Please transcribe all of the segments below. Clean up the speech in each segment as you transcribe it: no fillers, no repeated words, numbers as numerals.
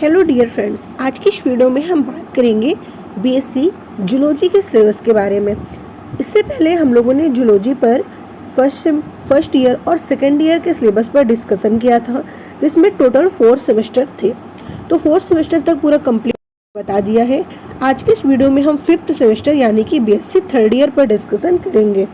Hello dear friends, आज की इस वीडियो में हम बात करेंगे बीएससी जूलॉजी के सिलेबस के बारे में। इससे पहले हम लोगों ने जूलॉजी पर फर्स्ट ईयर और सेकेंड ईयर के सिलेबस पर डिस्कशन किया था, जिसमें टोटल 4 सेमेस्टर थे। तो 4 सेमेस्टर तक पूरा कंप्लीट बता दिया है। आज के इस वीडियो में हम 5th सेमेस्टर यानी कि बीएससी थर्ड ईयर पर डिस्कशन करेंगे।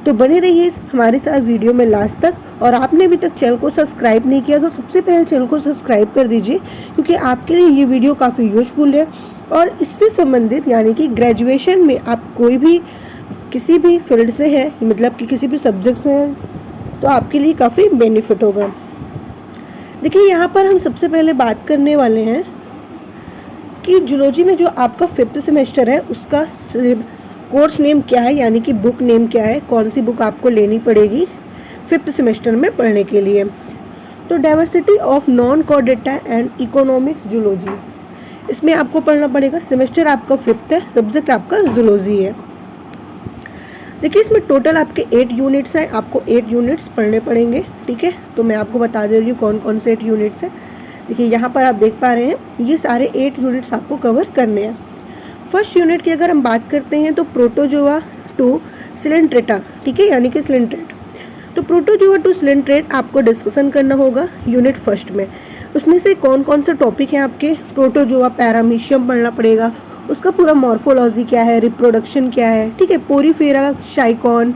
तो बने रहिए हमारे साथ वीडियो में लास्ट तक। और आपने अभी तक चैनल को सब्सक्राइब नहीं किया तो सबसे पहले चैनल को सब्सक्राइब कर दीजिए, क्योंकि आपके लिए ये वीडियो काफ़ी यूजफुल है। और इससे संबंधित यानी कि ग्रेजुएशन में आप कोई भी किसी भी फील्ड से है, मतलब कि किसी भी सब्जेक्ट से हैं, तो आपके लिए काफ़ी बेनिफिट होगा। देखिए, यहाँ पर हम सबसे पहले बात करने वाले हैं कि जूलॉजी में जो आपका 5th सेमेस्टर है उसका कोर्स नेम क्या है, यानी कि बुक नेम क्या है, कौन सी बुक आपको लेनी पड़ेगी 5th सेमेस्टर में पढ़ने के लिए। तो diversity of non core data and economics zoology, इसमें आपको पढ़ना पड़ेगा। सेमेस्टर आपका 5th है, सब्जेक्ट आपका जूलॉजी है। देखिए, इसमें टोटल आपके 8 यूनिट्स हैं, आपको 8 यूनिट्स पढ़ने पड़ेंगे। ठीक है, तो मैं आपको बता दे रही हूँ कौन कौन से 8 यूनिट्स हैं। देखिए, यहाँ पर आप देख पा रहे हैं, ये सारे 8 यूनिट्स आपको कवर करने हैं। फर्स्ट यूनिट की अगर हम बात करते हैं तो प्रोटोजोआ टू सिलेंट्रेटा, ठीक है, यानी कि सिलेंट्रेट। तो प्रोटोजोआ टू सिलेंट्रेट आपको डिस्कशन करना होगा यूनिट फर्स्ट में। उसमें से कौन कौन से टॉपिक हैं आपके, प्रोटोजोआ पैरामीशियम पढ़ना पड़ेगा, उसका पूरा मॉर्फोलॉजी क्या है, रिप्रोडक्शन क्या है, ठीक है, पोरीफेरा शाइकॉन,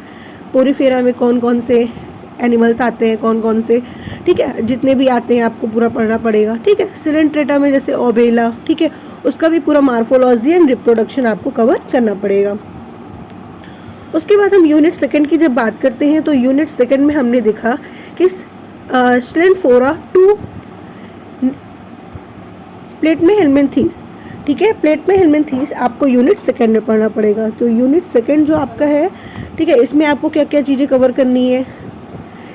पोरीफेरा में कौन कौन से एनिमल्स आते हैं, कौन कौन से, ठीक है, जितने भी आते हैं आपको पूरा पढ़ना पड़ेगा। ठीक है, सिलेंट्रेटा में जैसे ओबेला, ठीक है, उसका भी पूरा मॉर्फोलॉजी एंड रिप्रोडक्शन आपको कवर करना पड़ेगा। उसके बाद हम यूनिट सेकंड की जब बात करते हैं तो यूनिट सेकंड में हमने देखा कि स्लेंटफोरा टू प्लेटमे हेलमिन्थीस, ठीक है, प्लेटमे हेलमिन्थीस आपको यूनिट सेकंड में पढ़ना पड़ेगा। तो यूनिट सेकंड जो आपका है, ठीक है, इसमें आपको क्या क्या चीज़ें कवर करनी है,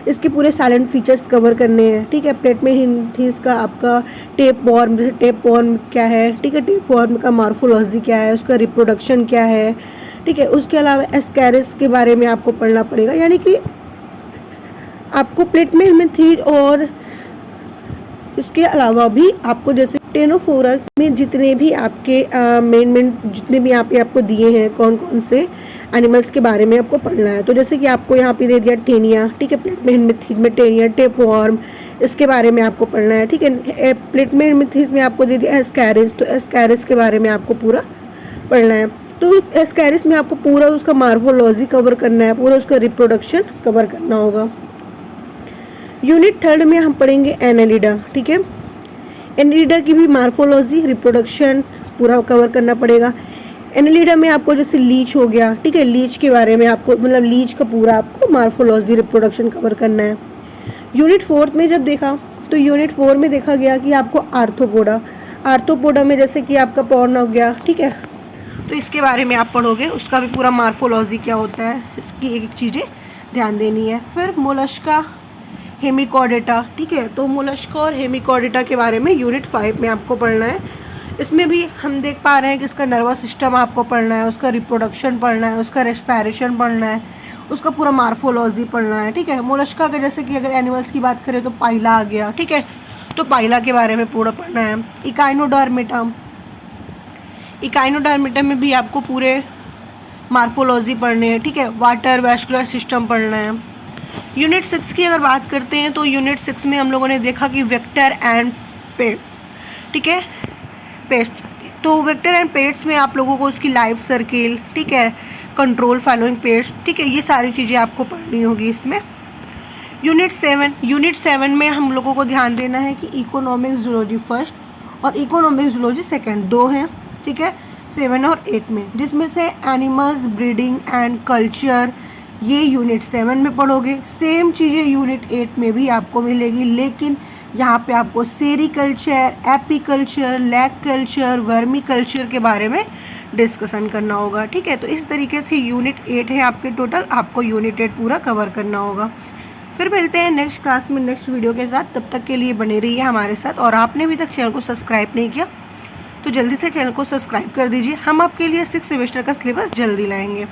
इसके पूरे साइलेंट फीचर्स कवर करने हैं। ठीक है, प्लेटमे हेलमिन्थीस का आपका टेप वॉर्म, जैसे टेप वॉर्म क्या है, ठीक है, टेप वॉर्म का मॉर्फोलॉजी क्या है, उसका रिप्रोडक्शन क्या है, ठीक है। उसके अलावा एस्कैरिस के बारे में आपको पढ़ना पड़ेगा, यानी कि आपको प्लेटमे हेलमिन्थीस और इसके अलावा भी आपको जैसे टेनोफोरा में जितने भी आपके मेन जितने भी यहाँ पे आपको दिए हैं कौन कौन से एनिमल्स के बारे में आपको पढ़ना है। तो जैसे कि आपको यहाँ पे दे दिया टेनिया, ठीक है, प्लेटमे हेलमिन्थीस में टेनिया, टेप वॉर्म, इसके बारे में आपको पढ़ना है। ठीक है, प्लेटमे हेलमिन्थीस में आपको दे दिया एस्कैरिस, तो एस्कैरिस के बारे में आपको पूरा पढ़ना है। तो एस्कैरिस में आपको पूरा उसका मॉर्फोलॉजी कवर करना है, पूरा उसका रिप्रोडक्शन कवर करना होगा। यूनिट थर्ड में हम पढ़ेंगे एनेलिडा, ठीक है, एनेलिडा की भी मॉर्फोलॉजी, रिप्रोडक्शन पूरा कवर करना पड़ेगा। एनेलिडा में आपको जैसे लीच हो गया, ठीक है, लीच के बारे में आपको, मतलब लीच का पूरा आपको मॉर्फोलॉजी, रिप्रोडक्शन कवर करना है। यूनिट फोर्थ में जब देखा तो यूनिट 4 में देखा गया कि आपको आर्थ्रोपोडा, आर्थ्रोपोडा में जैसे कि आपका पॉर्न हो गया, ठीक है, तो इसके बारे में आप पढ़ोगे, उसका भी पूरा मॉर्फोलॉजी क्या होता है, इसकी एक एक चीज़ें ध्यान देनी है। फिर मोलस्का, हेमिकॉर्डेटा, ठीक है, तो मोलस्का और हेमिकॉर्डेटा के बारे में यूनिट 5 में आपको पढ़ना है। इसमें भी हम देख पा रहे हैं कि इसका नर्वस सिस्टम आपको पढ़ना है, उसका रिप्रोडक्शन पढ़ना है, उसका रेस्पिरेशन पढ़ना है, उसका पूरा मॉर्फोलॉजी पढ़ना है। ठीक है, मोलस्का का जैसे कि अगर एनिमल्स की बात करें तो पाइला आ गया, ठीक है, तो पाइला के बारे में पूरा पढ़ना है। इकाइनोडर्मेटा, इकाइनोडर्मेटा में भी आपको पूरे मॉर्फोलॉजी पढ़ने हैं। ठीक है, वाटर वैस्कुलर सिस्टम पढ़ना है। यूनिट 6 की अगर बात करते हैं तो यूनिट 6 में हम लोगों ने देखा कि वेक्टर एंड पेट, ठीक है, पेस्ट, तो वेक्टर एंड पेट्स में आप लोगों को उसकी लाइफ सर्किल, ठीक है, कंट्रोल फॉलोइंग पेस्ट, ठीक है, ये सारी चीज़ें आपको पढ़नी होगी इसमें। यूनिट 7 में हम लोगों को ध्यान देना है कि इकोनॉमिक्स जूलॉजी फर्स्ट और इकोनॉमिक्स जूलॉजी सेकेंड, 2 हैं, ठीक है, 7 और 8 में, जिसमें से एनिमल्स ब्रीडिंग एंड कल्चर ये यूनिट 7 में पढ़ोगे। सेम चीज़ें यूनिट 8 में भी आपको मिलेगी, लेकिन यहाँ पे आपको sericulture, apiculture, lac culture, vermiculture के बारे में डिस्कशन करना होगा। ठीक है, तो इस तरीके से यूनिट 8 है आपके टोटल, आपको यूनिट 8 पूरा कवर करना होगा। फिर मिलते हैं नेक्स्ट क्लास में नेक्स्ट वीडियो के साथ, तब तक के लिए बने रहिए हमारे साथ। और आपने अभी तक चैनल को सब्सक्राइब नहीं किया तो जल्दी से चैनल को सब्सक्राइब कर दीजिए, हम आपके लिए 6 सेमेस्टर का सिलेबस जल्दी लाएंगे।